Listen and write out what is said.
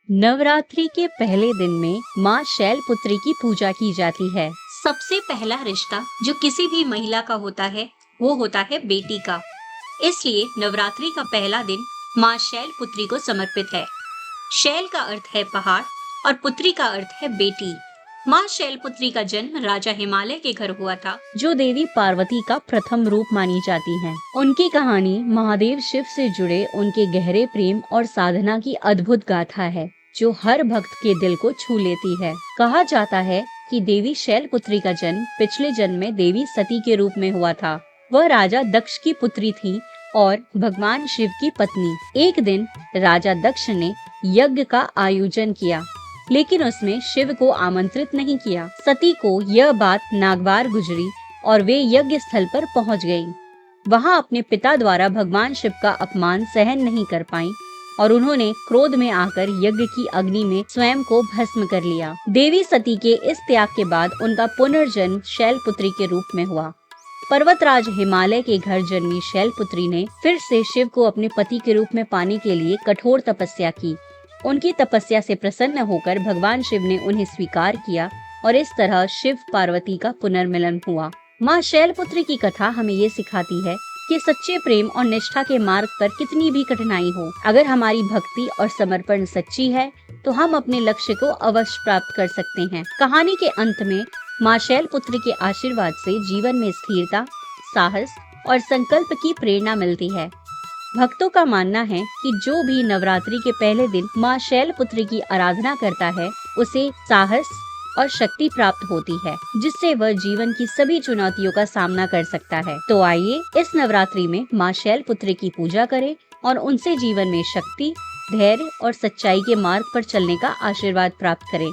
नवरात्रि के पहले दिन में माँ शैलपुत्री की पूजा की जाती है। सबसे पहला रिश्ता जो किसी भी महिला का होता है वो होता है बेटी का। इसलिए नवरात्रि का पहला दिन माँ शैलपुत्री को समर्पित है। शैल का अर्थ है पहाड़ और पुत्री का अर्थ है बेटी। माँ शैलपुत्री का जन्म राजा हिमालय के घर हुआ था, जो देवी पार्वती का प्रथम रूप मानी जाती हैं। उनकी कहानी महादेव शिव से जुड़े उनके गहरे प्रेम और साधना की अद्भुत गाथा है, जो हर भक्त के दिल को छू लेती है। कहा जाता है कि देवी शैलपुत्री का जन्म पिछले जन्म में देवी सती के रूप में हुआ था। वह राजा दक्ष की पुत्री थी और भगवान शिव की पत्नी। एक दिन राजा दक्ष ने यज्ञ का आयोजन किया, लेकिन उसमें शिव को आमंत्रित नहीं किया। सती को यह बात नागवार गुजरी और वे यज्ञ स्थल पर पहुंच गईं। वहां अपने पिता द्वारा भगवान शिव का अपमान सहन नहीं कर पाईं और उन्होंने क्रोध में आकर यज्ञ की अग्नि में स्वयं को भस्म कर लिया। देवी सती के इस त्याग के बाद उनका पुनर्जन्म शैलपुत्री के रूप में हुआ। पर्वतराज हिमालय के घर जन्मी शैलपुत्री ने फिर से शिव को अपने पति के रूप में पाने के लिए कठोर तपस्या की। उनकी तपस्या से प्रसन्न होकर भगवान शिव ने उन्हें स्वीकार किया और इस तरह शिव पार्वती का पुनर्मिलन हुआ। माँ शैलपुत्री की कथा हमें ये सिखाती है कि सच्चे प्रेम और निष्ठा के मार्ग पर कितनी भी कठिनाई हो, अगर हमारी भक्ति और समर्पण सच्ची है तो हम अपने लक्ष्य को अवश्य प्राप्त कर सकते हैं। कहानी के अंत में माँ शैलपुत्री के आशीर्वाद से जीवन में स्थिरता, साहस और संकल्प की प्रेरणा मिलती है। भक्तों का मानना है कि जो भी नवरात्रि के पहले दिन माँ शैलपुत्री की आराधना करता है, उसे साहस और शक्ति प्राप्त होती है, जिससे वह जीवन की सभी चुनौतियों का सामना कर सकता है। तो आइए इस नवरात्रि में माँ शैलपुत्री की पूजा करें और उनसे जीवन में शक्ति, धैर्य और सच्चाई के मार्ग पर चलने का आशीर्वाद प्राप्त करें।